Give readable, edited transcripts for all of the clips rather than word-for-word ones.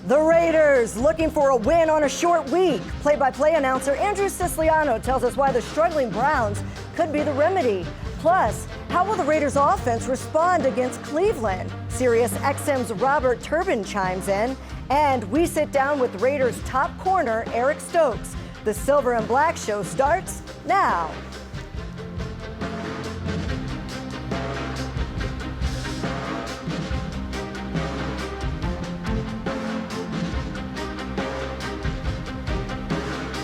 The Raiders looking for a win on a short week. Play-by-play announcer Andrew Siciliano tells us why the struggling Browns could be the remedy. Plus, how will the Raiders offense respond against Cleveland? Sirius XM's Robert Turbin chimes in, and we sit down with Raiders top corner Eric Stokes. The Silver and Black show starts now.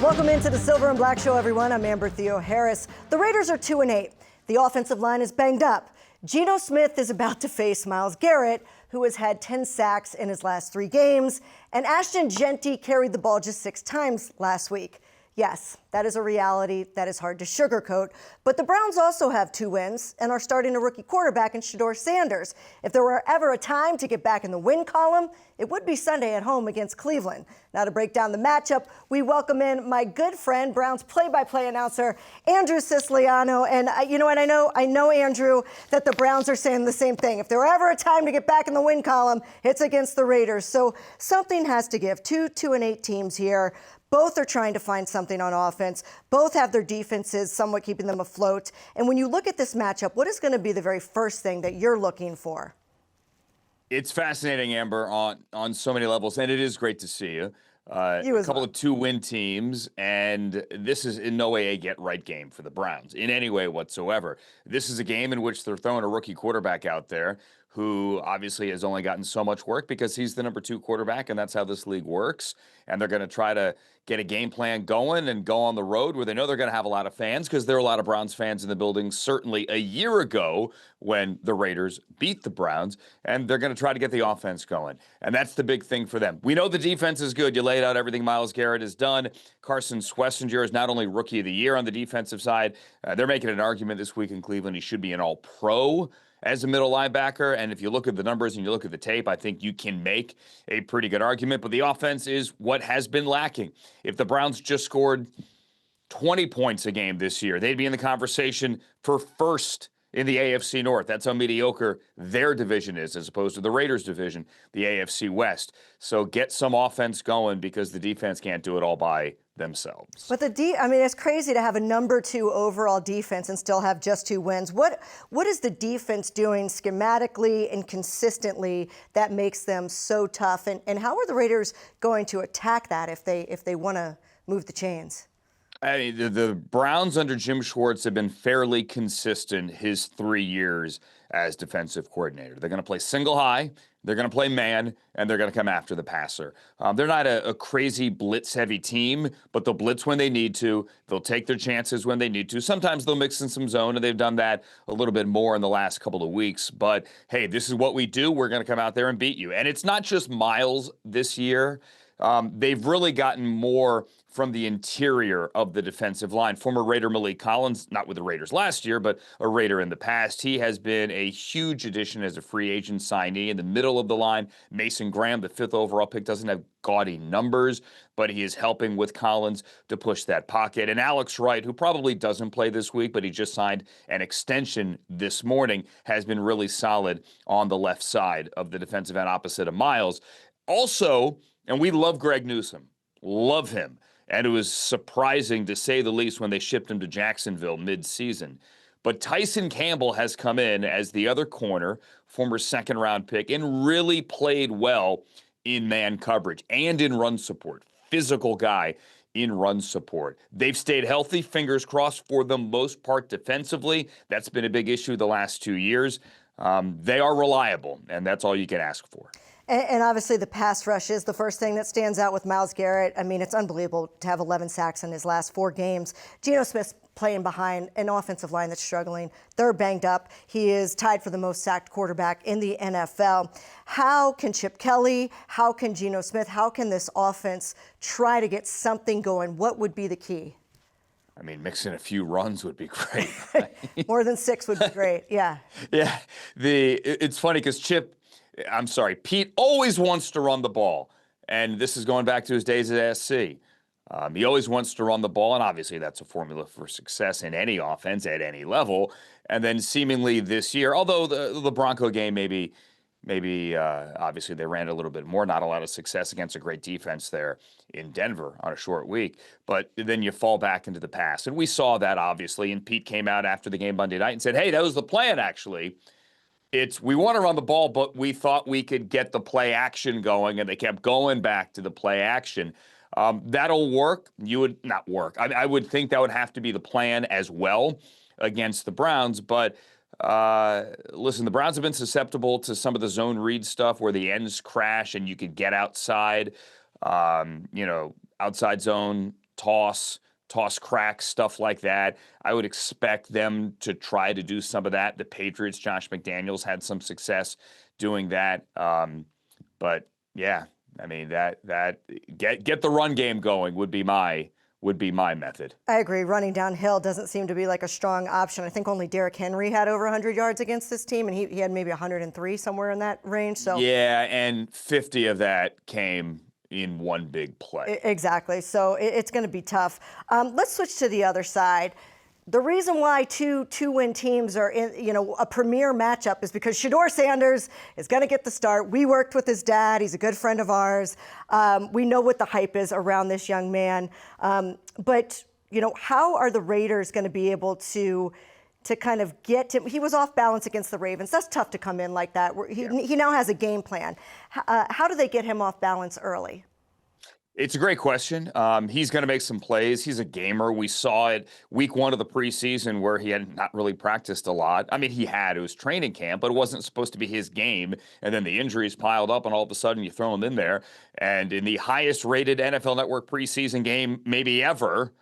Welcome into the Silver and Black show, everyone. I'm Amber Theoharis. The Raiders are 2-8. The offensive line is banged up. Geno Smith is about to face Myles Garrett, who has had 10 sacks in his last 3 games, and Ashton Jeanty carried the ball just 6 times last week. Yes, that is a reality that is hard to sugarcoat, but the Browns also have 2 wins and are starting a rookie quarterback in Shedeur Sanders. If there were ever a time to get back in the win column, it would be Sunday at home against Cleveland. Now to break down the matchup, we welcome in my good friend, Browns play-by-play announcer, Andrew Siciliano. And I know, Andrew, that the Browns are saying the same thing. If there were ever a time to get back in the win column, it's against the Raiders. So something has to give. 2-8 teams here. Both are trying to find something on offense. Both have their defenses somewhat keeping them afloat. And when you look at this matchup, what is going to be the very first thing that you're looking for? It's fascinating, Amber, on so many levels, and it is great to see you. A couple of 2-win teams, and this is in no way a get-right game for the Browns in any way whatsoever. This is a game in which they're throwing a rookie quarterback out there who obviously has only gotten so much work because he's the number 2 quarterback, and that's how this league works. And they're going to try to get a game plan going and go on the road where they know they're going to have a lot of fans, because there are a lot of Browns fans in the building certainly a year ago when the Raiders beat the Browns, and they're going to try to get the offense going. And that's the big thing for them. We know the defense is good. You laid out everything Myles Garrett has done. Carson Schlesinger is not only Rookie of the Year on the defensive side, they're making an argument this week in Cleveland he should be an All-Pro as a middle linebacker. And if you look at the numbers and you look at the tape, I think you can make a pretty good argument. But the offense is what has been lacking. If the Browns just scored 20 points a game this year, they'd be in the conversation for first in the AFC North. That's how mediocre their division is as opposed to the Raiders division, the AFC West. So get some offense going, because the defense can't do it all by themselves. But it's crazy to have a number 2 overall defense and still have just 2 wins. What is the defense doing schematically and consistently that makes them so tough? And how are the Raiders going to attack that if they want to move the chains? I mean, the Browns under Jim Schwartz have been fairly consistent his 3 years as defensive coordinator. They're going to play single high, they're going to play man, and they're going to come after the passer. They're not a crazy blitz-heavy team, but they'll blitz when they need to. They'll take their chances when they need to. Sometimes they'll mix in some zone, and they've done that a little bit more in the last couple of weeks. But, hey, this is what we do. We're going to come out there and beat you. And it's not just Myles this year. They've really gotten more from the interior of the defensive line. Former Raider Malik Collins, not with the Raiders last year, but a Raider in the past. He has been a huge addition as a free agent signee in the middle of the line. Mason Graham, the 5th overall pick, doesn't have gaudy numbers, but he is helping with Collins to push that pocket. And Alex Wright, who probably doesn't play this week, but he just signed an extension this morning, has been really solid on the left side of the defensive end opposite of Myles. Also, and we love Greg Newsome, love him. And it was surprising, to say the least, when they shipped him to Jacksonville mid-season. But Tyson Campbell has come in as the other corner, former 2nd-round pick, and really played well in man coverage and in run support. Physical guy in run support. They've stayed healthy, fingers crossed, for the most part defensively. That's been a big issue the last 2 years. They are reliable, and that's all you can ask for. And obviously the pass rush is the first thing that stands out with Myles Garrett. I mean, it's unbelievable to have 11 sacks in his last 4 games. Geno Smith's playing behind an offensive line that's struggling. They're banged up. He is tied for the most sacked quarterback in the NFL. How can Chip Kelly, how can Geno Smith, how can this offense try to get something going? What would be the key? I mean, mixing a few runs would be great. Right? More than 6 would be great, yeah. Yeah, it's funny because Pete always wants to run the ball. And this is going back to his days at SC. He always wants to run the ball, and obviously that's a formula for success in any offense at any level. And then seemingly this year, although the Bronco game maybe Maybe, obviously, they ran a little bit more, not a lot of success against a great defense there in Denver on a short week. But then you fall back into the past. And we saw that, obviously. And Pete came out after the game Monday night and said, hey, that was the plan, actually. We want to run the ball, but we thought we could get the play action going, and they kept going back to the play action. That'll work. You would not work. I would think that would have to be the plan as well against the Browns, but listen, the Browns have been susceptible to some of the zone read stuff where the ends crash and you could get outside, outside zone, toss cracks, stuff like that. I would expect them to try to do some of that. The Patriots, Josh McDaniels had some success doing that. But yeah, I mean, get the run game going would be my method. I agree. Running downhill doesn't seem to be like a strong option. I think only Derrick Henry had over 100 yards against this team, and he had maybe 103, somewhere in that range. So yeah, and 50 of that came in one big play. Exactly. So it's going to be tough. Let's switch to the other side. The reason why two-win teams are in, a premier matchup is because Shedeur Sanders is going to get the start. We worked with his dad. He's a good friend of ours. We know what the hype is around this young man. But how are the Raiders going to be able to kind of get him? He was off balance against the Ravens. That's tough to come in like that. He now has a game plan. How do they get him off balance early? It's a great question. He's going to make some plays. He's a gamer. We saw it week 1 of the preseason where he had not really practiced a lot. I mean, it was training camp, but it wasn't supposed to be his game. And then the injuries piled up, and all of a sudden you throw him in there. And in the highest rated NFL Network preseason game maybe ever,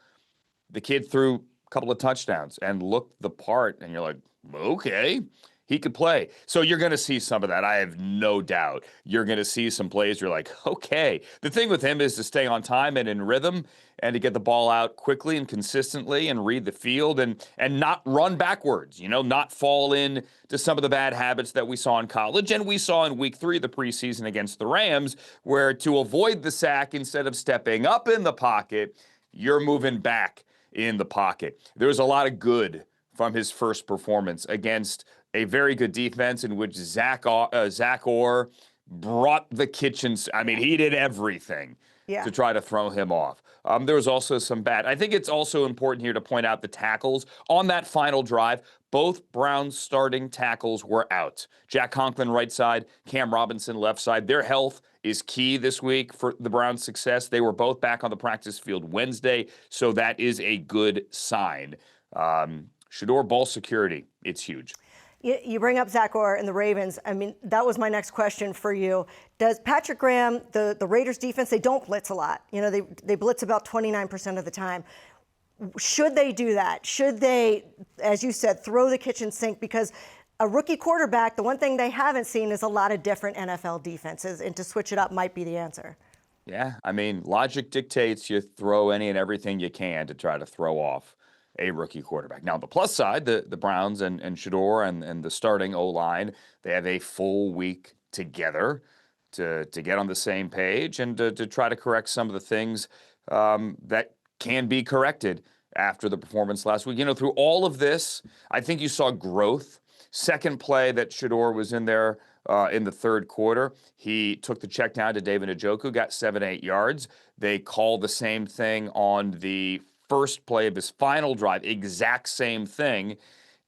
the kid threw a couple of touchdowns and looked the part. And you're like, okay, he could play. So you're going to see some of that. I have no doubt. You're going to see some plays. You're like, okay. The thing with him is to stay on time and in rhythm and to get the ball out quickly and consistently and read the field and not run backwards, not fall in to some of the bad habits that we saw in college. And we saw in week 3 of the preseason against the Rams, where to avoid the sack, instead of stepping up in the pocket, you're moving back in the pocket. There was a lot of good from his first performance against a very good defense in which Zach Orr brought the kitchens. I mean, he did everything to try to throw him off. There was also some bad. I think it's also important here to point out the tackles. On that final drive, both Browns starting tackles were out. Jack Conklin right side, Cam Robinson left side. Their health is key this week for the Browns' success. They were both back on the practice field Wednesday, so that is a good sign. Shedeur ball security, it's huge. You bring up Zach Orr and the Ravens. I mean, that was my next question for you. Does Patrick Graham, the Raiders defense, they don't blitz a lot. They blitz about 29% of the time. Should they do that? Should they, as you said, throw the kitchen sink? Because a rookie quarterback, the one thing they haven't seen is a lot of different NFL defenses, and to switch it up might be the answer. Yeah, I mean, logic dictates you throw any and everything you can to try to throw off a rookie quarterback. Now, on the plus side, the Browns and Shedeur and the starting O-line, they have a full week together to get on the same page and to try to correct some of the things that can be corrected after the performance last week. Through all of this, I think you saw growth. Second play that Shedeur was in there in the third quarter, he took the check down to David Njoku, got 7-8 yards. They called the same thing on the first play of his final drive, exact same thing,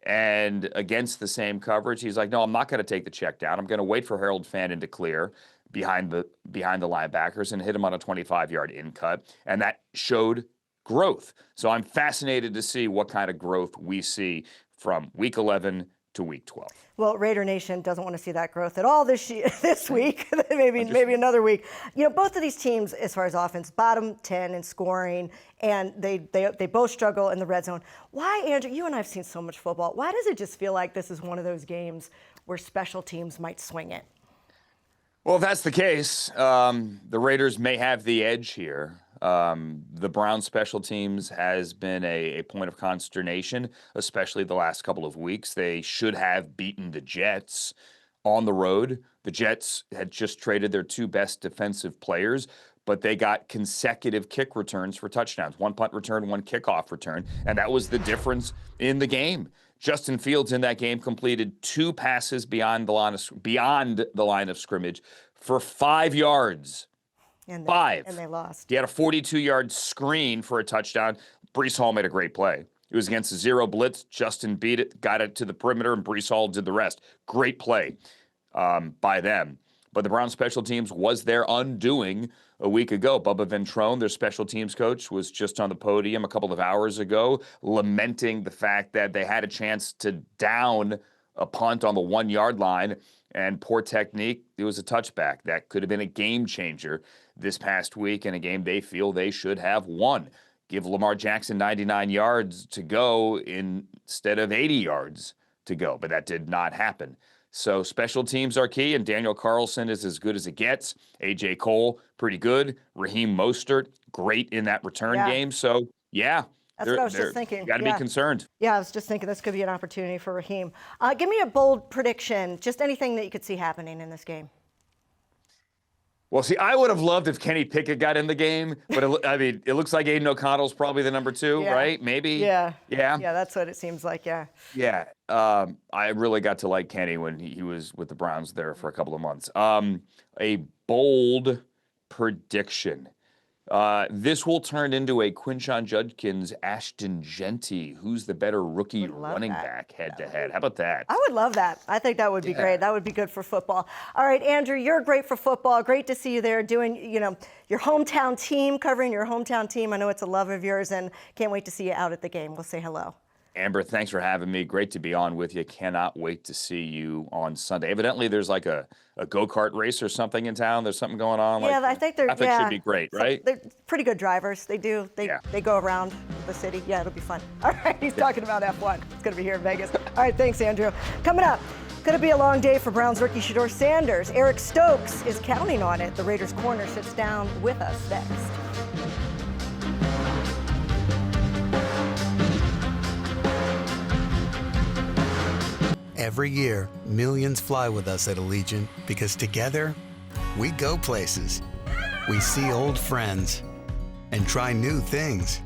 and against the same coverage, he's like, no, I'm not going to take the check down. I'm going to wait for Harold Fannin to clear behind the linebackers and hit him on a 25-yard in cut, and that showed growth. So I'm fascinated to see what kind of growth we see from week 11 to week 12. Well, Raider Nation doesn't want to see that growth at all this week, maybe another week. Both of these teams, as far as offense, bottom 10 in scoring, and they both struggle in the red zone. Why, Andrew, you and I have seen so much football. Why does it just feel like this is one of those games where special teams might swing it? Well, if that's the case, the Raiders may have the edge here. The Browns special teams has been a point of consternation, especially the last couple of weeks. They should have beaten the Jets on the road. The Jets had just traded their 2 best defensive players, but they got consecutive kick returns for touchdowns, 1 punt return, 1 kickoff return, and that was the difference in the game. Justin Fields in that game completed 2 passes beyond the line of scrimmage for 5 yards. And 5. And they lost. He had a 42-yard screen for a touchdown. Breece Hall made a great play. It was against a 0 blitz. Justin beat it, got it to the perimeter, and Breece Hall did the rest. Great play by them. But the Browns special teams was their undoing a week ago. Bubba Ventrone, their special teams coach, was just on the podium a couple of hours ago lamenting the fact that they had a chance to down a punt on the 1-yard line, and poor technique. It was a touchback. That could have been a game changer this past week in a game they feel they should have won. Give Lamar Jackson 99 yards to go instead of 80 yards to go, but that did not happen. So special teams are key, and Daniel Carlson is as good as it gets. A.J. Cole, pretty good. Raheem Mostert, great in that return game. So, yeah. That's what I was just thinking. You got to be concerned. Yeah, I was just thinking this could be an opportunity for Raheem. Give me a bold prediction, just anything that you could see happening in this game. Well, see, I would have loved if Kenny Pickett got in the game, but it looks like Aiden O'Connell's probably the number 2, right? Maybe. Yeah. Yeah. Yeah, that's what it seems like. Yeah. Yeah. I really got to like Kenny when he was with the Browns there for a couple of months. A bold prediction. This will turn into a Quinshon Judkins, Ashton Genty. Who's the better rookie running back head-to-head? How about that? I would love that. I think that would be great. That would be good for football. All right, Andrew, you're great for football. Great to see you there doing, your hometown team, covering your hometown team. I know it's a love of yours, and can't wait to see you out at the game. We'll say hello. Amber, thanks for having me. Great to be on with you. Cannot wait to see you on Sunday. Evidently, there's like a go-kart race or something in town. There's something going on. Yeah, I think they're. Should be great, right? They're pretty good drivers. They go around the city. Yeah, it'll be fun. All right, he's talking about F1. It's going to be here in Vegas. All right, thanks, Andrew. Coming up, going to be a long day for Browns rookie Shedeur Sanders. Eric Stokes is counting on it. The Raiders corner sits down with us next. Every year, millions fly with us at Allegiant because together, we go places. We see old friends and try new things.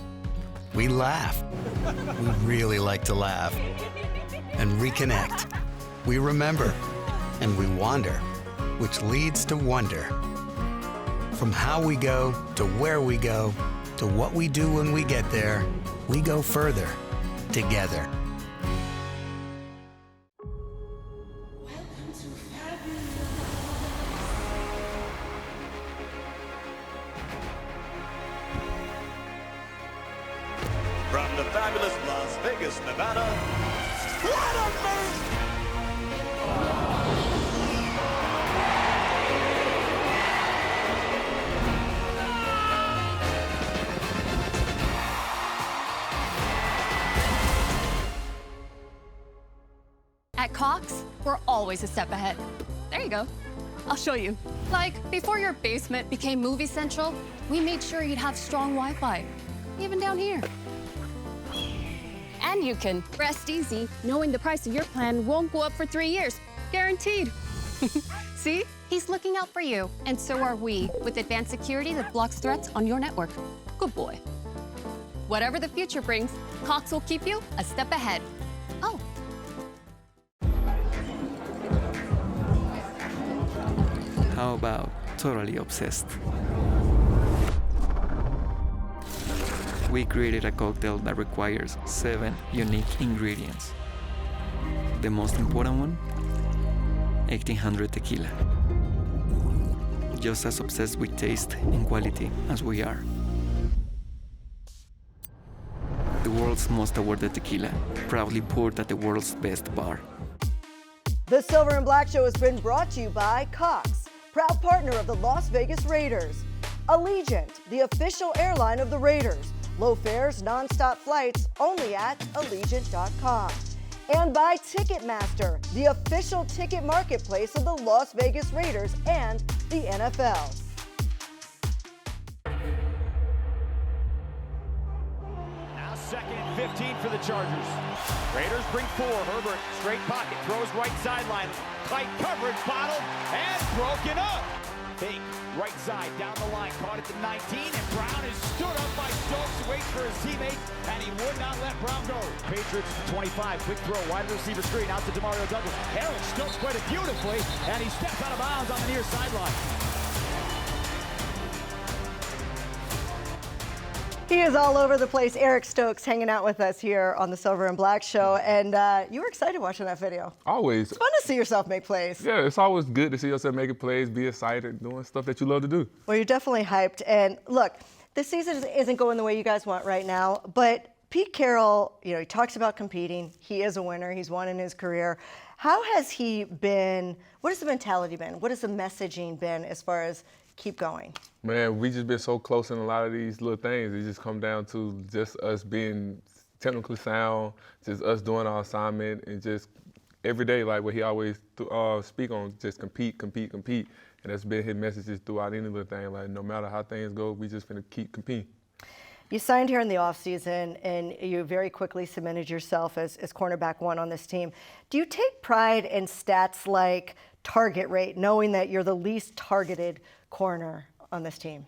We laugh. We really like to laugh. And reconnect. We remember. And we wander, which leads to wonder. From how we go to where we go to what we do when we get there, we go further together. From the fabulous Las Vegas, Nevada, what a move! At Cox, we're always a step ahead. There you go. I'll show you. Like, before your basement became Movie Central, we made sure you'd have strong Wi-Fi, even down here. And you can rest easy knowing the price of your plan won't go up for 3 years. Guaranteed. See? He's looking out for you. And so are we, with advanced security that blocks threats on your network. Good boy. Whatever the future brings, Cox will keep you a step ahead. Oh. How about totally obsessed? We created a cocktail that requires 7 unique ingredients. The most important one, 1800 tequila. Just as obsessed with taste and quality as we are. The world's most awarded tequila, proudly poured at the world's best bar. The Silver and Black Show has been brought to you by Cox, proud partner of the Las Vegas Raiders. Allegiant, the official airline of the Raiders. Low fares, non-stop flights, only at Allegiant.com. And by Ticketmaster, the official ticket marketplace of the Las Vegas Raiders and the NFL. Now second and 15 for the Chargers. Raiders bring 4. Herbert, straight pocket, throws right sideline. Tight coverage, bottled, and broken up. Fake, Right side, down the line, caught at the 19, and Brown is stood up by Stokes, waits for his teammate, and he would not let Brown go. Patriots at the 25, quick throw, wide receiver screen, out to DeMario Douglas. Harold Stokes played it beautifully, and he steps out of bounds on the near sideline. He is all over the place. Eric Stokes hanging out with us here on the Silver and Black Show. And you were excited watching that video. Always. It's fun to see yourself make plays. Yeah, it's always good to see yourself making plays, be excited, doing stuff that you love to do. Well, you're definitely hyped. And look, this season isn't going the way you guys want right now. But Pete Carroll, you know, he talks about competing. He is a winner. He's won in his career. How has he been? What has the mentality been? What has the messaging been as far as keep going? Man, we just been so close in a lot of these little things. It just come down to just us being technically sound, just us doing our assignment, and just every day, like what he always speak on, just compete, compete, compete. And that's been his messages throughout any little thing. Like no matter how things go, we just finna keep competing. You signed here in the offseason, and you very quickly cemented yourself as cornerback one on this team. Do you take pride in stats like target rate, knowing that you're the least targeted corner on this team?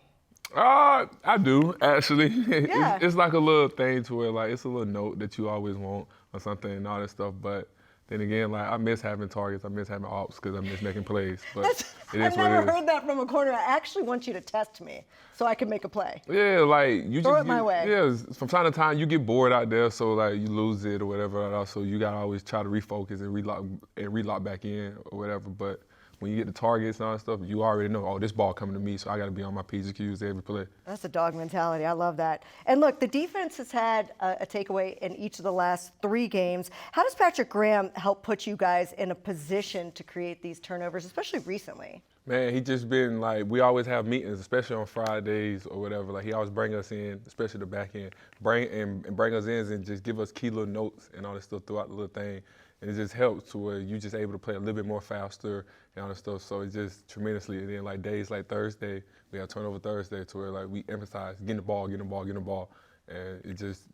I do, actually. Yeah. It's like a little thing to where, like, it's a little note that you always want or something and all that stuff. But then again, like, I miss having targets. I miss having ops because I miss making plays. But it is I've what never it is. heard that from a corner. I actually want you to test me so I can make a play. Yeah, like you Throw just it my way. Yeah, from time to time you get bored out there, so like you lose it or whatever. So you gotta always try to refocus and relock back in or whatever. But when you get the targets and all that stuff, you already know, oh, this ball coming to me, so I got to be on my P's and Q's every play. That's a dog mentality. I love that. And look, the defense has had a takeaway in each of the last 3 games. How does Patrick Graham help put you guys in a position to create these turnovers, especially recently? Man, he just been like, we always have meetings, especially on Fridays or whatever. Like he always bring us in, especially the back end, bring us in and just give us key little notes and all this stuff throughout the little thing. And it just helps to where you just able to play a little bit more faster and all that stuff. So it just tremendously. And then like days like Thursday, we have turnover Thursday to where like we emphasize getting the ball. And it just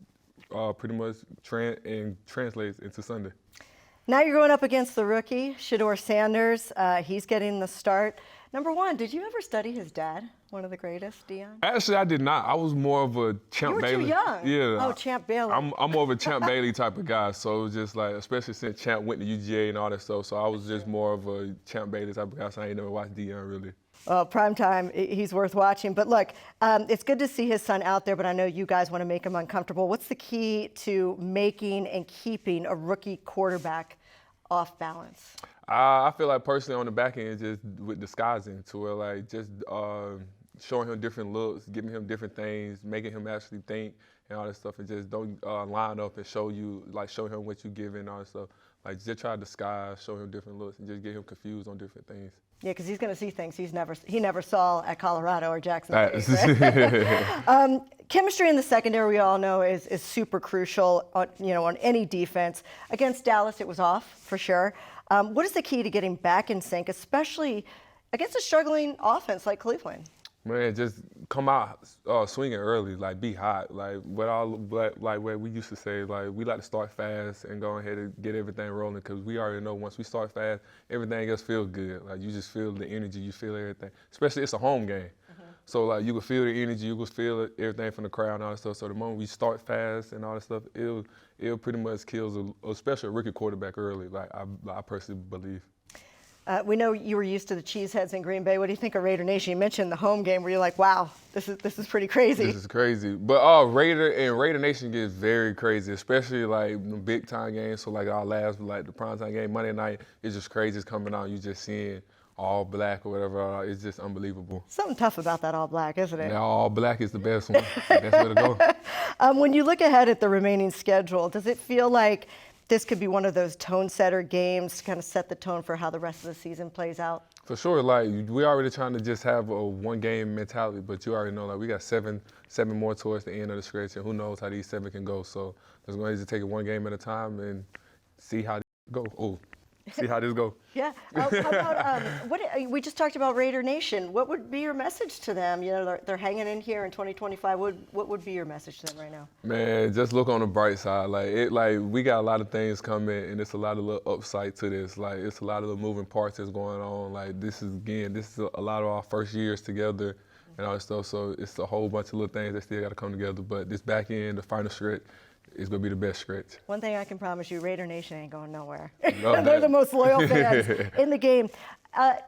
pretty much translates into Sunday. Now you're going up against the rookie, Shedeur Sanders. He's getting the start. Number one, did you ever study his dad, one of the greatest, Dion? Actually, I did not. I was more of a Champ Bailey. You were too young. Yeah. Oh, Champ Bailey. I'm more of a Champ Bailey type of guy. So it was just like, especially since Champ went to UGA and all that stuff. So I was just more of a Champ Bailey type of guy. So I ain't never watched Dion really. Well, primetime, he's worth watching. But look, it's good to see his son out there, but I know you guys want to make him uncomfortable. What's the key to making and keeping a rookie quarterback off balance? I feel like personally on the back end, just with disguising to where like just showing him different looks, giving him different things, making him actually think and all that stuff, and just don't line up and show him what you give and all that stuff. Like just try to disguise, show him different looks, and just get him confused on different things. Yeah, because he's going to see things he never saw at Colorado or Jackson State. Right? Chemistry in the secondary, we all know, is super crucial on any defense. Against Dallas, it was off for sure. What is the key to getting back in sync, especially against a struggling offense like Cleveland? Man, just come out swinging early, like be hot, like what we used to say, like we like to start fast and go ahead and get everything rolling because we already know once we start fast, everything else feels good. Like you just feel the energy, you feel everything. Especially it's a home game, so like you can feel the energy, you can feel everything from the crowd and all that stuff. So the moment we start fast and all that stuff, it'll pretty much kills especially a rookie quarterback early. Like I personally believe. We know you were used to the cheeseheads in Green Bay. What do you think of Raider Nation? You mentioned the home game where you're like, wow, this is pretty crazy. This is crazy. But Raider Nation gets very crazy, especially like the big time games. So like our last, like the primetime game, Monday night, it's just crazy. It's coming out. You just seeing all black or whatever. It's just unbelievable. Something tough about that all black, isn't it? Yeah, all black is the best one. That's where to go. When you look ahead at the remaining schedule, does it feel like this could be one of those tone setter games to kind of set the tone for how the rest of the season plays out? For sure, like we already trying to just have a one game mentality, but you already know like we got seven more towards the end of the stretch, and who knows how these 7 can go. So let's go ahead and take it one game at a time and see how they go. Oh, see how this go. Yeah. How about we just talked about Raider Nation. What would be your message to them? You know, they're hanging in here in 2025. What would be your message to them right now? Man, just look on the bright side. We got a lot of things coming, and it's a lot of little upside to this. Like, it's a lot of the moving parts that's going on. Like, this is a lot of our first years together and all that stuff. So it's a whole bunch of little things that still got to come together. But this back end, the final stretch, is going to be the best stretch. One thing I can promise you, Raider Nation ain't going nowhere. No, They're the most loyal fans in the game.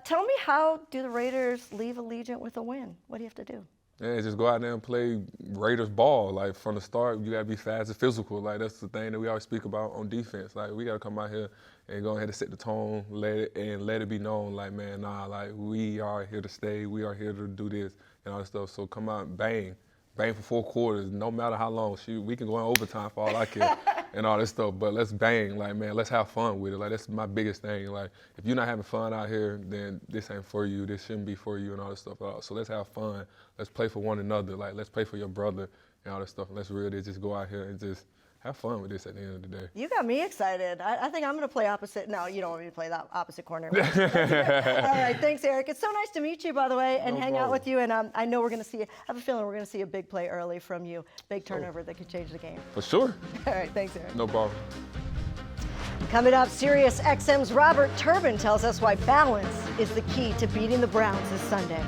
Tell me, how do the Raiders leave Allegiant with a win? What do you have to do? Yeah, just go out there and play Raiders ball. Like, from the start, you got to be fast and physical. Like, that's the thing that we always speak about on defense. Like, we got to come out here and go ahead and set the tone, let it be known, like, man, nah, like, we are here to stay. We are here to do this and all that stuff. So come out and bang for 4 quarters, no matter how long. We can go in overtime for all I care and all this stuff, but let's bang. Like, man, let's have fun with it. Like, that's my biggest thing. Like, if you're not having fun out here, then this ain't for you. This shouldn't be for you and all this stuff. So let's have fun. Let's play for one another. Like, let's play for your brother and all this stuff. And let's really just go out here and just have fun with this at the end of the day. You got me excited. I think I'm going to play opposite. No, you don't want me to play that opposite corner. All right, thanks, Eric. It's so nice to meet you, by the way, and hang out with you. And I know we're going to see, I have a feeling we're going to see a big play early from you, big turnover that could change the game. For sure. All right, thanks, Eric. No problem. Coming up, Sirius XM's Robert Turbin tells us why balance is the key to beating the Browns this Sunday.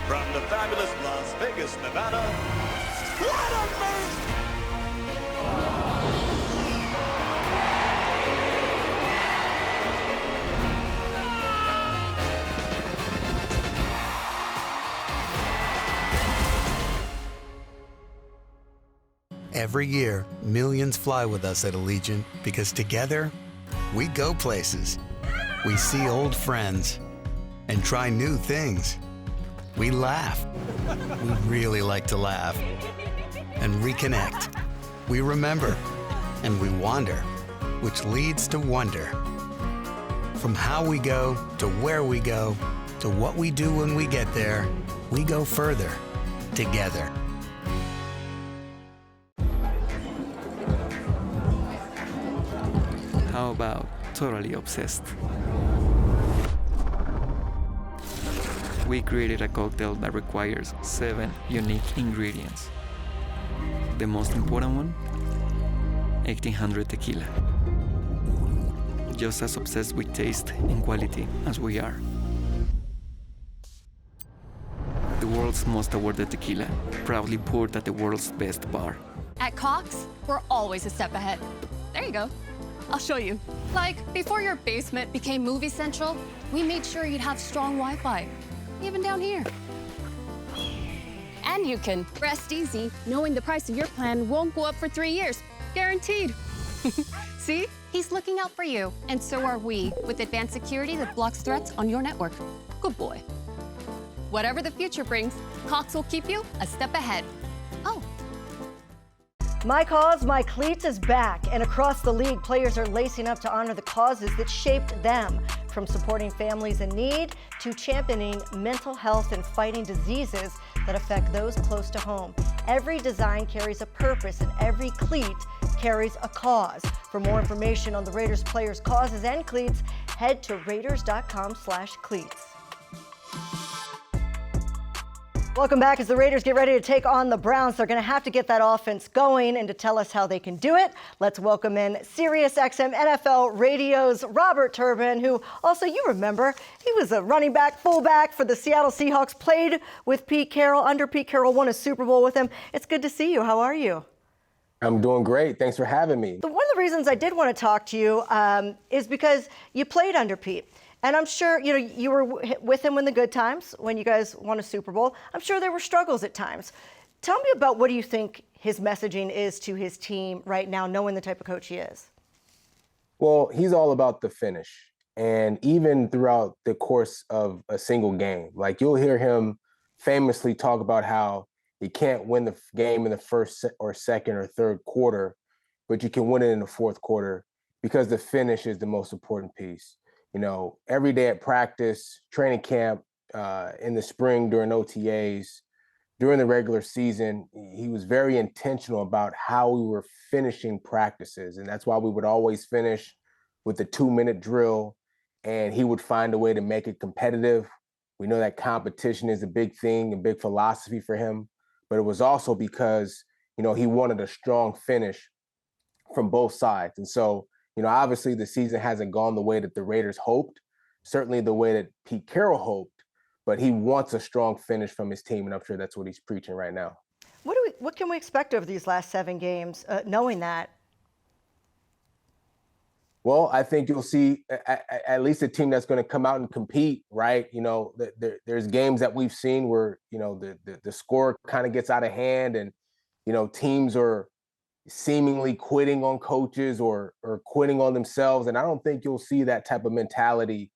From the fabulous Las Vegas, Nevada, what a Every year, millions fly with us at Allegiant because together, we go places. We see old friends and try new things. We laugh. We really like to laugh. And reconnect. We remember. And we wander, which leads to wonder. From how we go, to where we go, to what we do when we get there, we go further together. How about totally obsessed? We created a cocktail that requires 7 unique ingredients. The most important one, 1800 tequila. Just as obsessed with taste and quality as we are. The world's most awarded tequila, proudly poured at the world's best bar. At Cox, we're always a step ahead. There you go. I'll show you. Like, before your basement became Movie Central, we made sure you'd have strong Wi-Fi, even down here. And you can rest easy knowing the price of your plan won't go up for 3 years, guaranteed. See? He's looking out for you, and so are we, with advanced security that blocks threats on your network. Good boy. Whatever the future brings, Cox will keep you a step ahead. Oh. My Cause, My Cleats is back, and across the league, players are lacing up to honor the causes that shaped them, from supporting families in need to championing mental health and fighting diseases that affect those close to home. Every design carries a purpose, and every cleat carries a cause. For more information on the Raiders players' causes and cleats, head to raiders.com/cleats. Welcome back. As the Raiders get ready to take on the Browns, they're going to have to get that offense going, and to tell us how they can do it, let's welcome in Sirius XM NFL Radio's Robert Turbin, who also, you remember, he was a running back, fullback for the Seattle Seahawks, played with Pete Carroll, under Pete Carroll, won a Super Bowl with him. It's good to see you. How are you? I'm doing great. Thanks for having me. One of the reasons I did want to talk to you is because you played under Pete. And I'm sure, you were with him in the good times when you guys won a Super Bowl. I'm sure there were struggles at times. Tell me about, what do you think his messaging is to his team right now, knowing the type of coach he is? Well, he's all about the finish. And even throughout the course of a single game, like, you'll hear him famously talk about how you can't win the game in the first or second or third quarter, but you can win it in the fourth quarter because the finish is the most important piece. You know, every day at practice, training camp, in the spring during OTAs, during the regular season, he was very intentional about how we were finishing practices. And that's why we would always finish with the 2-minute drill, and he would find a way to make it competitive. We know that competition is a big thing, a big philosophy for him, but it was also because, you know, he wanted a strong finish from both sides. And so, you know, obviously the season hasn't gone the way that the Raiders hoped, certainly the way that Pete Carroll hoped, but he wants a strong finish from his team, and I'm sure that's what he's preaching right now. What can we expect over these last 7 games, knowing that? Well, I think you'll see at least a team that's going to come out and compete, right? You know, there's games that we've seen where, you know, the score kind of gets out of hand, and, you know, teams are seemingly quitting on coaches or quitting on themselves. And I don't think you'll see that type of mentality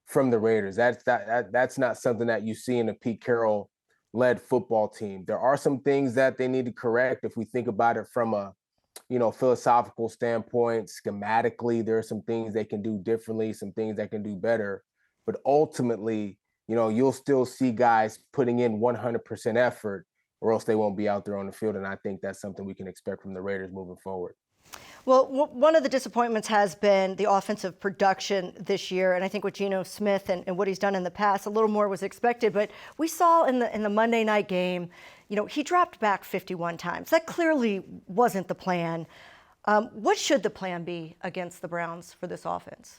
from the Raiders. That's not something that you see in a Pete Carroll led football team. There are some things that they need to correct if we think about it from a, you know, philosophical standpoint. Schematically, there are some things they can do differently, some things that can do better. But ultimately, you know, you'll still see guys putting in 100% effort, or else they won't be out there on the field. And I think that's something we can expect from the Raiders moving forward. Well, one of the disappointments has been the offensive production this year, and I think with Geno Smith and what he's done in the past, a little more was expected. But we saw in the Monday night game, you know, he dropped back 51 times. That clearly wasn't the plan. What should the plan be against the Browns for this offense?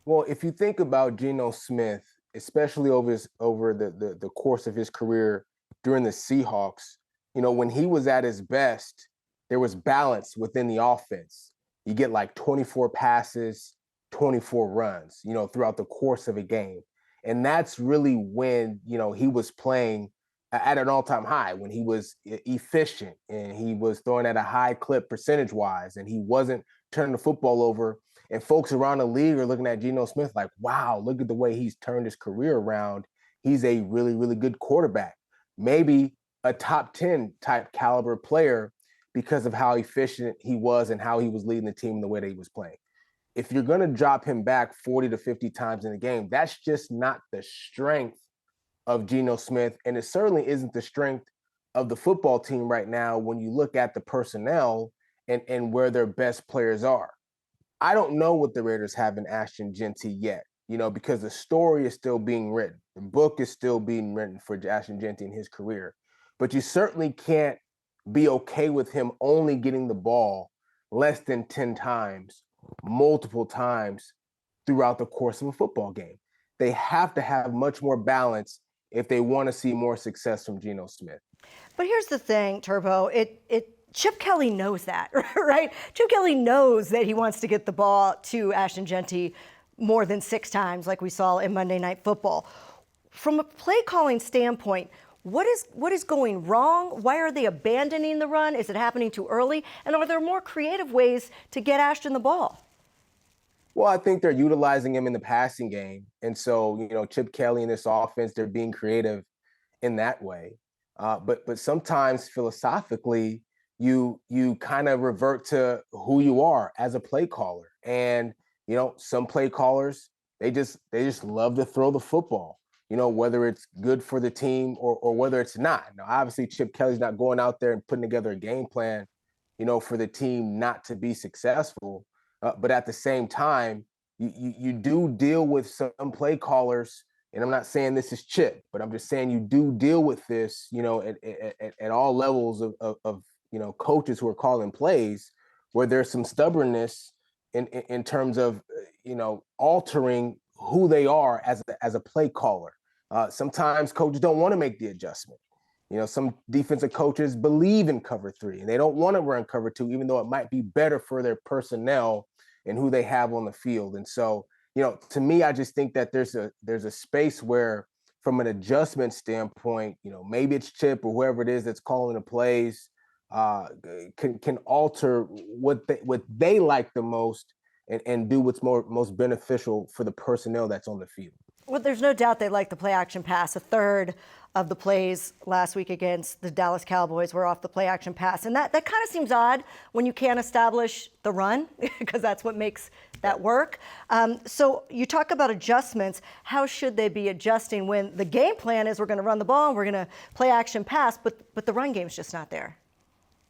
Well, if you think about Geno Smith, especially over the course of his career during the Seahawks, you know, when he was at his best, there was balance within the offense. You get like 24 passes, 24 runs, you know, throughout the course of a game. And that's really when, you know, he was playing at an all-time high, when he was efficient and he was throwing at a high clip percentage-wise, and he wasn't turning the football over. And folks around the league are looking at Geno Smith like, wow, look at the way he's turned his career around. He's a really, really good quarterback. Maybe a top 10 type caliber player, because of how efficient he was and how he was leading the team in the way that he was playing. If you're going to drop him back 40 to 50 times in a game, that's just not the strength of Geno Smith. And it certainly isn't the strength of the football team right now when you look at the personnel and where their best players are. I don't know what the Raiders have in Ashton Jeanty yet, you know, because the story is still being written. The book is still being written for Ashton Jeanty in his career. But you certainly can't be okay with him only getting the ball less than 10 times, multiple times throughout the course of a football game. They have to have much more balance if they want to see more success from Geno Smith. But here's the thing, Turbo. Chip Kelly knows that, right? Chip Kelly knows that he wants to get the ball to Ashton Jeanty more than 6 times, like we saw in Monday Night Football. From a play calling standpoint, what is going wrong? Why are they abandoning the run? Is it happening too early? And are there more creative ways to get Ashton the ball? Well, I think they're utilizing him in the passing game. And so, you know, Chip Kelly and this offense, they're being creative in that way. But sometimes philosophically, you kind of revert to who you are as a play caller. And, you know, some play callers, they just love to throw the football, you know, whether it's good for the team or whether it's not. Now, obviously, Chip Kelly's not going out there and putting together a game plan, you know, for the team not to be successful. But at the same time, you do deal with some play callers, and I'm not saying this is Chip, but I'm just saying you do deal with this, you know, at all levels of you know, coaches who are calling plays, where there's some stubbornness in terms of, you know, altering who they are as a play caller. Sometimes coaches don't want to make the adjustment. You know, some defensive coaches believe in cover 3 and they don't want to run cover 2, even though it might be better for their personnel and who they have on the field. And so, you know, to me, I just think that there's a space where, from an adjustment standpoint, you know, maybe it's Chip or whoever it is that's calling the plays, can alter what they like the most and do what's most beneficial for the personnel that's on the field. Well, there's no doubt they like the play action pass. A third of the plays last week against the Dallas Cowboys were off the play action pass. And that kind of seems odd when you can't establish the run, because that's what makes that work. So you talk about adjustments. How should they be adjusting when the game plan is we're going to run the ball and we're going to play action pass, but the run game's just not there?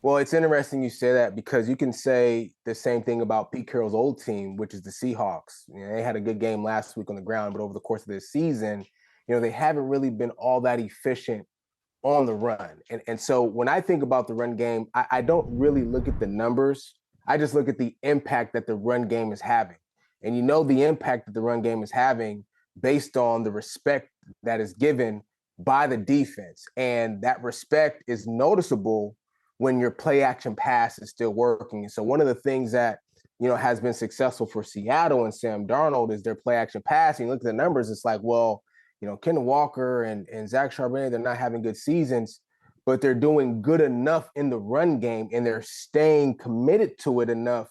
Well, it's interesting you say that, because you can say the same thing about Pete Carroll's old team, which is the Seahawks. They had a good game last week on the ground, but over the course of this season, they haven't really been all that efficient on the run. And so when I think about the run game, I don't really look at the numbers. I just look at the impact that the run game is having. And the impact that the run game is having based on the respect that is given by the defense. And that respect is noticeable when your play action pass is still working. And so one of the things that, has been successful for Seattle and Sam Darnold is their play action pass. And you look at the numbers, it's like, well, Ken Walker and Zach Charbonnet, they're not having good seasons, but they're doing good enough in the run game and they're staying committed to it enough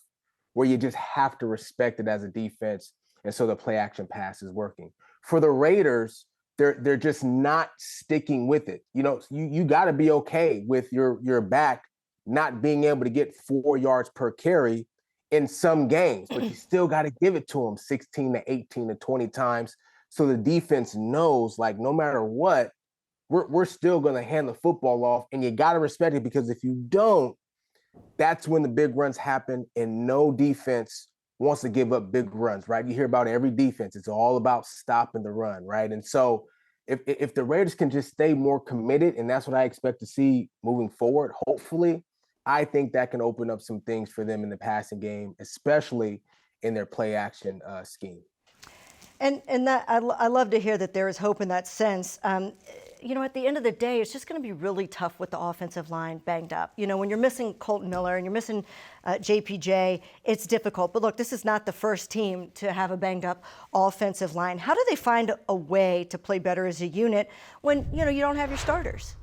where you just have to respect it as a defense. And so the play action pass is working. For the Raiders, they're just not sticking with it. You got to be okay with your back not being able to get 4 yards per carry in some games, but you still got to give it to them 16 to 18 to 20 times. So the defense knows, like, no matter what, we're still going to hand the football off, and you got to respect it, because if you don't, that's when the big runs happen, and no defense wants to give up big runs, right? You hear about every defense. It's all about stopping the run, right? And so if the Raiders can just stay more committed, and that's what I expect to see moving forward, hopefully, I think that can open up some things for them in the passing game, especially in their play action scheme. And that I love to hear that there is hope in that sense. At the end of the day, it's just going to be really tough with the offensive line banged up. When you're missing Colton Miller and you're missing JPJ, it's difficult. But look, this is not the first team to have a banged up offensive line. How do they find a way to play better as a unit when, you don't have your starters?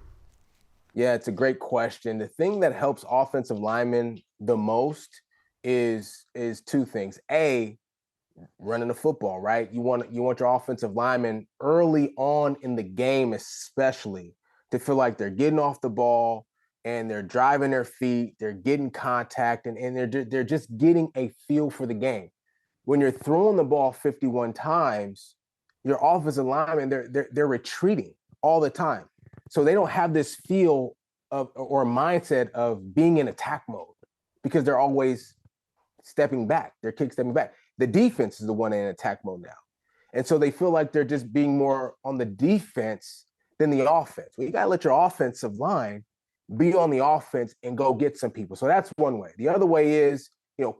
Yeah, it's a great question. The thing that helps offensive linemen the most is two things. A, running the football, right? You want your offensive linemen early on in the game, especially, to feel like they're getting off the ball and they're driving their feet, they're getting contact, and they're just getting a feel for the game. When you're throwing the ball 51 times, your offensive linemen, they're retreating all the time. So they don't have this feel of or mindset of being in attack mode, because they're always stepping back. They're kick stepping back. The defense is the one in attack mode now. And so they feel like they're just being more on the defense than the offense. Well, you got to let your offensive line be on the offense and go get some people. So that's one way. The other way is,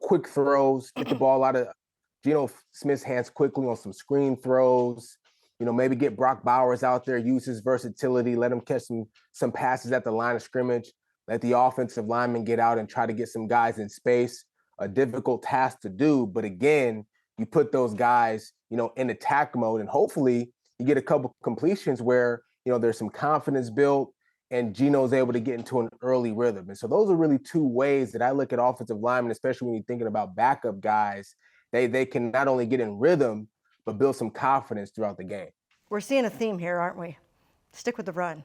quick throws, get the ball out of Geno Smith's hands quickly on some screen throws. Maybe get Brock Bowers out there, use his versatility, let him catch some passes at the line of scrimmage, let the offensive lineman get out and try to get some guys in space. A difficult task to do, but again, you put those guys, in attack mode, and hopefully you get a couple completions where, there's some confidence built and Geno's able to get into an early rhythm. And so those are really two ways that I look at offensive linemen, especially when you're thinking about backup guys. They can not only get in rhythm, but build some confidence throughout the game. We're seeing a theme here, aren't we? Stick with the run.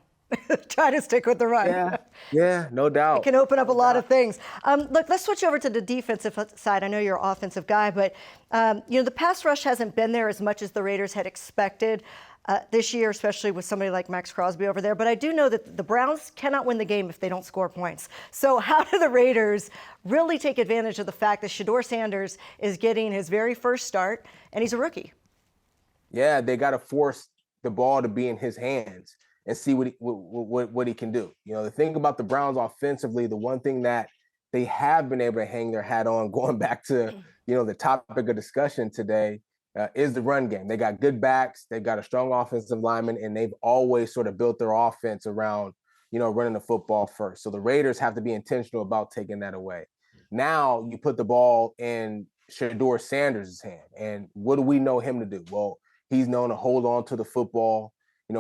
Try to stick with the run. Yeah, no doubt. It can open up a lot of things. Look, let's switch over to the defensive side. I know you're an offensive guy, but the pass rush hasn't been there as much as the Raiders had expected this year, especially with somebody like Max Crosby over there. But I do know that the Browns cannot win the game if they don't score points. So how do the Raiders really take advantage of the fact that Shedeur Sanders is getting his very first start and he's a rookie? Yeah, they got to force the ball to be in his hands and see what he can do. The thing about the Browns offensively, the one thing that they have been able to hang their hat on, going back to, the topic of discussion today, is the run game. They got good backs, they've got a strong offensive lineman, and they've always sort of built their offense around, running the football first. So the Raiders have to be intentional about taking that away. Now you put the ball in Shedeur Sanders' hand, and what do we know him to do? Well, he's known to hold on to the football.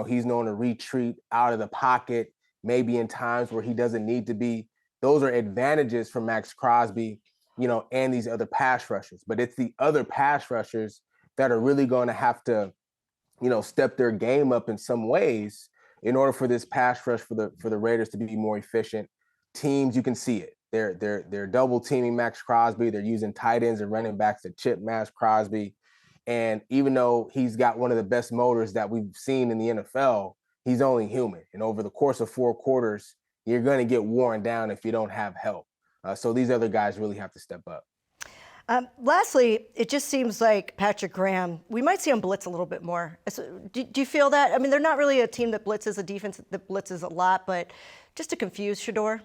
He's known to retreat out of the pocket, maybe in times where he doesn't need to be. Those are advantages for Max Crosby, and these other pass rushers. But it's the other pass rushers that are really going to have to step their game up in some ways in order for this pass rush for the Raiders to be more efficient. Teams, you can see it. They're double teaming Max Crosby. They're using tight ends and running backs to chip Max Crosby. And even though he's got one of the best motors that we've seen in the NFL, he's only human. And over the course of 4 quarters, you're going to get worn down if you don't have help. So these other guys really have to step up. Lastly, it just seems like Patrick Graham, we might see him blitz a little bit more. Do you feel that? I mean, they're not really a team that blitzes, a defense that blitzes a lot, but just to confuse Shedeur.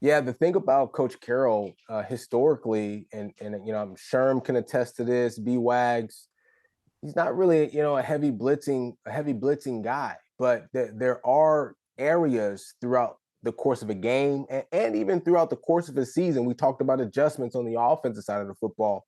Yeah, the thing about Coach Carroll historically, and I'm Sherm can attest to this, B-Wags, he's not really, a heavy blitzing guy, but there are areas throughout the course of a game and even throughout the course of a season. We talked about adjustments on the offensive side of the football.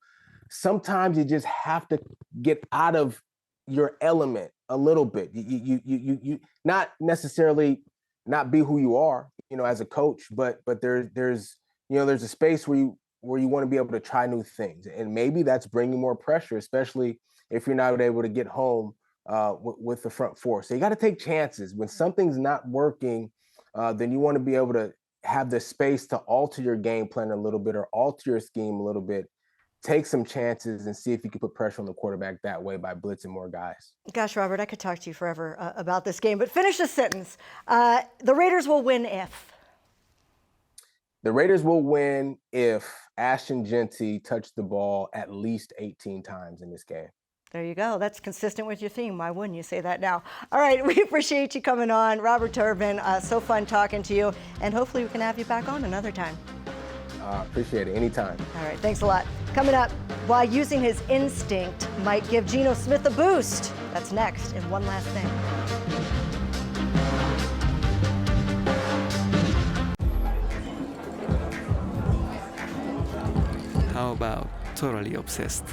Sometimes you just have to get out of your element a little bit. You not necessarily not be who you are, as a coach, but there's a space where you want to be able to try new things, and maybe that's bringing more pressure, especially if you're not able to get home with the front four. So you got to take chances when something's not working. Then you want to be able to have the space to alter your game plan a little bit or alter your scheme a little bit. Take some chances and see if you can put pressure on the quarterback that way by blitzing more guys. Gosh, Robert, I could talk to you forever about this game, but finish this sentence. The Raiders will win if? The Raiders will win if Ashton Genty touched the ball at least 18 times in this game. There you go. That's consistent with your theme. Why wouldn't you say that now? All right, we appreciate you coming on. Robert Turbin, so fun talking to you, and hopefully we can have you back on another time. Appreciate it. Anytime. All right, thanks a lot. Coming up, why using his instinct might give Geno Smith a boost. That's next in One Last Thing. How about Totally Obsessed?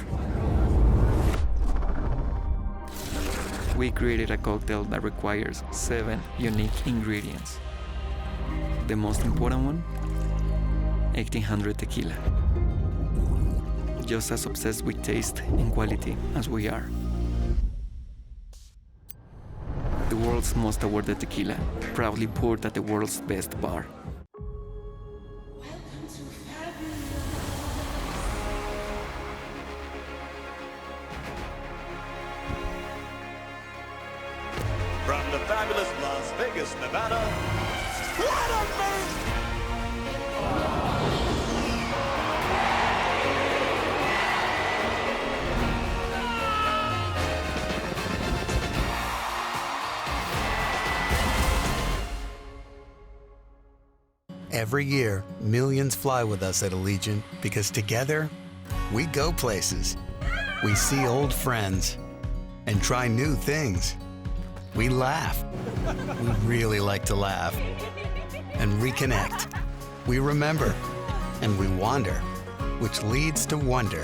We created a cocktail that requires 7 unique ingredients. The most important one? 1800 tequila. Just as obsessed with taste and quality as we are. The world's most awarded tequila, proudly poured at the world's best bar. From the fabulous Las Vegas, Nevada, what a move! Every year, millions fly with us at Allegiant because together, we go places. We see old friends and try new things. We laugh. We really like to laugh. And reconnect. We remember. And we wander, which leads to wonder.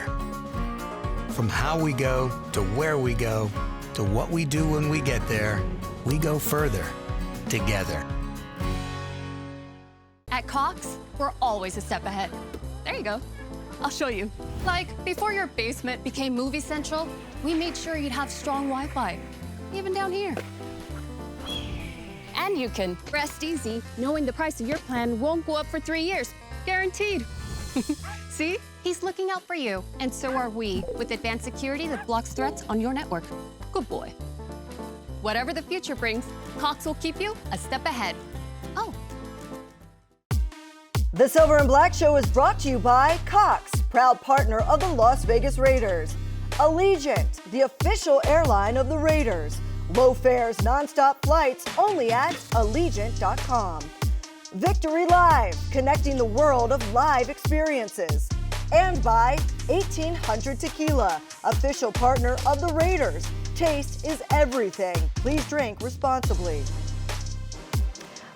From how we go to where we go to what we do when we get there, we go further together. At Cox, we're always a step ahead. There you go. I'll show you. Like, before your basement became Movie Central, we made sure you'd have strong Wi-Fi, even down here. And you can rest easy knowing the price of your plan won't go up for 3 years. Guaranteed. See? He's looking out for you, and so are we, with advanced security that blocks threats on your network. Good boy. Whatever the future brings, Cox will keep you a step ahead. Oh. The Silver and Black Show is brought to you by Cox, proud partner of the Las Vegas Raiders. Allegiant, the official airline of the Raiders. Low fares, nonstop flights, only at Allegiant.com. Victory Live, connecting the world of live experiences. And by 1800 Tequila, official partner of the Raiders. Taste is everything. Please drink responsibly.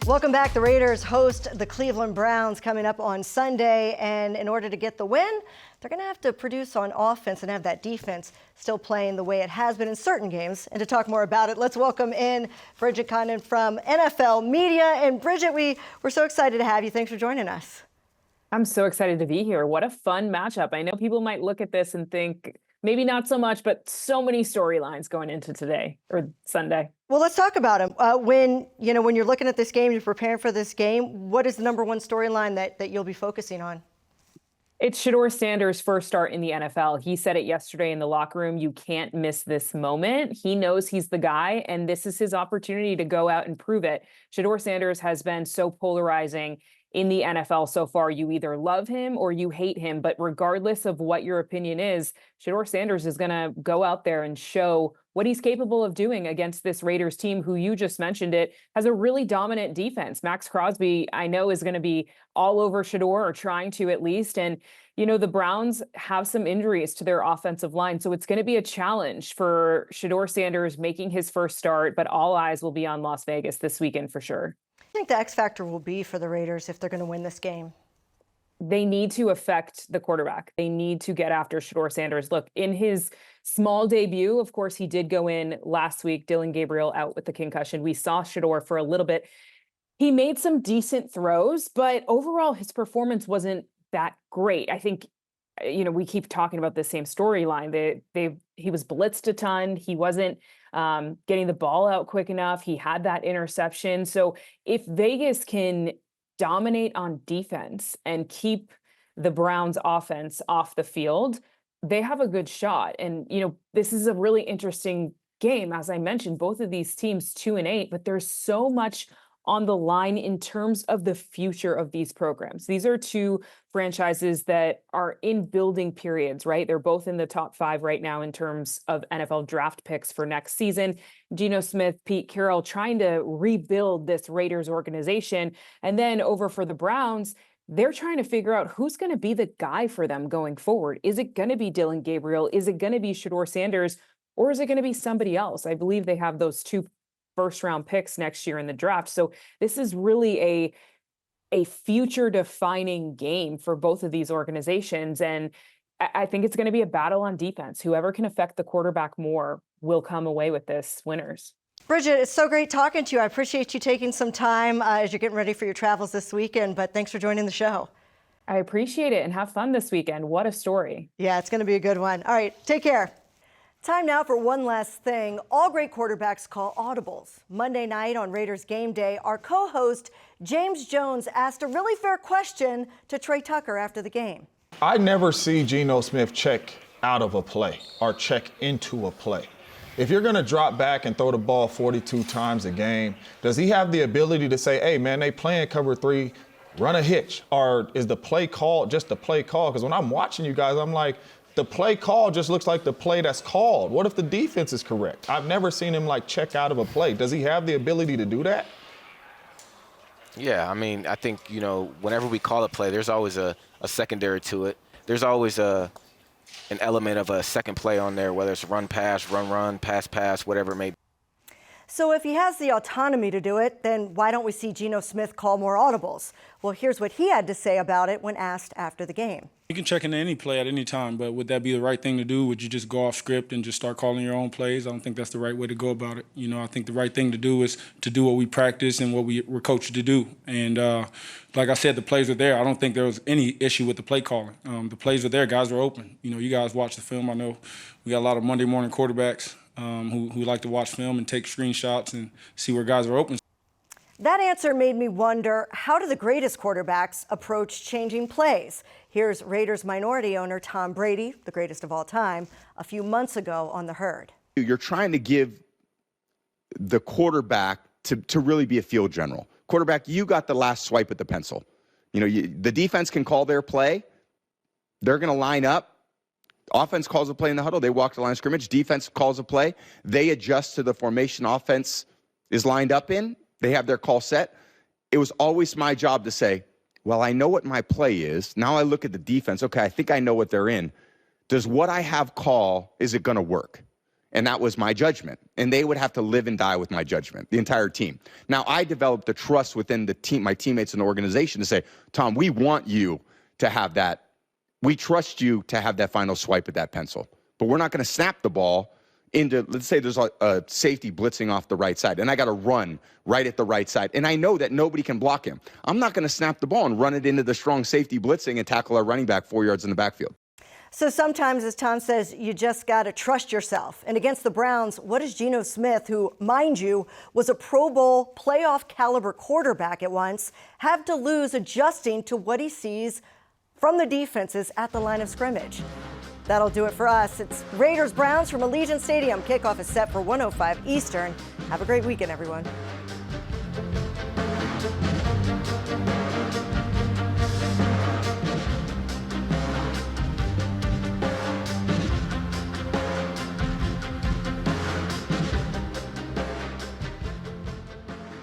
Welcome back. The Raiders host the Cleveland Browns coming up on Sunday, and in order to get the win, they're going to have to produce on offense and have that defense still playing the way it has been in certain games. And to talk more about it, let's welcome in Bridget Condon from NFL Media. And Bridget, we're so excited to have you. Thanks for joining us. I'm so excited to be here. What a fun matchup. I know people might look at this and think maybe not so much, but so many storylines going into today or Sunday. Well, let's talk about him. When you're looking at this game, you're preparing for this game, what is the number one storyline that you'll be focusing on? It's Shedeur Sanders' first start in the NFL. He said it yesterday in the locker room. You can't miss this moment. He knows he's the guy, and this is his opportunity to go out and prove it. Shedeur Sanders has been so polarizing in the NFL so far. You either love him or you hate him. But regardless of what your opinion is, Shedeur Sanders is going to go out there and show what he's capable of doing against this Raiders team, who you just mentioned it, has a really dominant defense. Max Crosby, I know, is going to be all over Shedeur, or trying to at least. And, the Browns have some injuries to their offensive line. So it's going to be a challenge for Shedeur Sanders making his first start, but all eyes will be on Las Vegas this weekend for sure. I think the X factor will be for the Raiders if they're going to win this game. They need to affect the quarterback. They need to get after Shedeur Sanders. Look, in his small debut, of course, he did go in last week. Dylan Gabriel out with the concussion. We saw Shedeur for a little bit. He made some decent throws, but overall his performance wasn't that great. I think, we keep talking about the same storyline. He was blitzed a ton. He wasn't getting the ball out quick enough. He had that interception. So if Vegas can dominate on defense and keep the Browns offense off the field, they have a good shot. And, this is a really interesting game. As I mentioned, both of these teams 2-8, but there's so much on the line in terms of the future of these programs. These are two franchises that are in building periods, right? They're both in the top 5 right now in terms of NFL draft picks for next season. Geno Smith, Pete Carroll trying to rebuild this Raiders organization. And then over for the Browns, they're trying to figure out who's going to be the guy for them going forward. Is it going to be Dylan Gabriel? Is it going to be Shedeur Sanders? Or is it going to be somebody else? I believe they have those 2 first-round picks next year in the draft. So this is really a future-defining game for both of these organizations. And I think it's going to be a battle on defense. Whoever can affect the quarterback more will come away with this winners. Bridget, it's so great talking to you. I appreciate you taking some time as you're getting ready for your travels this weekend, but thanks for joining the show. I appreciate it, and have fun this weekend. What a story. Yeah, it's going to be a good one. All right, take care. Time now for one last thing. All great quarterbacks call audibles. Monday night on Raiders Game Day, our co-host James Jones asked a really fair question to Trey Tucker after the game. I never see Geno Smith check out of a play or check into a play. If you're going to drop back and throw the ball 42 times a game, does he have the ability to say, hey, man, they playing cover 3, run a hitch? Or is the play call just the play call? Because when I'm watching you guys, I'm like, the play call just looks like the play that's called. What if the defense is correct? I've never seen him check out of a play. Does he have the ability to do that? Yeah, I think, whenever we call a play, there's always a secondary to it. There's always an element of a second play on there, whether it's run, pass, pass, whatever it may be. So if he has the autonomy to do it, then why don't we see Geno Smith call more audibles? Well, here's what he had to say about it when asked after the game. You can check into any play at any time, but would that be the right thing to do? Would you just go off script and just start calling your own plays? I don't think that's the right way to go about it. I think the right thing to do is to do what we practice and what we're coached to do. And like I said, the plays are there. I don't think there was any issue with the play calling. The plays are there. Guys are open. You guys watch the film. I know we got a lot of Monday morning quarterbacks who like to watch film and take screenshots and see where guys are open. That answer made me wonder, how do the greatest quarterbacks approach changing plays? Here's Raiders minority owner Tom Brady, the greatest of all time, a few months ago on The Herd. You're trying to give the quarterback to really be a field general. Quarterback, you got the last swipe at the pencil. The defense can call their play. They're going to line up. Offense calls a play in the huddle. They walk the line of scrimmage. Defense calls a play. They adjust to the formation offense is lined up in. They have their call set. It was always my job to say, well, I know what my play is. Now I look at the defense. Okay, I think I know what they're in. Does what I have call, is it going to work? And that was my judgment. And they would have to live and die with my judgment, the entire team. Now, I developed the trust within the team, my teammates in the organization to say, Tom, we want you to have that. We trust you to have that final swipe at that pencil. But we're not going to snap the ball into, let's say there's a safety blitzing off the right side, and I got to run right at the right side, and I know that nobody can block him. I'm not going to snap the ball and run it into the strong safety blitzing and tackle our running back 4 yards in the backfield. So sometimes, as Tom says, you just got to trust yourself. And against the Browns, what does Geno Smith, who, mind you, was a Pro Bowl playoff caliber quarterback at once, have to lose adjusting to what he sees from the defenses at the line of scrimmage? That'll do it for us. It's Raiders-Browns from Allegiant Stadium. Kickoff is set for 1:05 Eastern. Have a great weekend, everyone.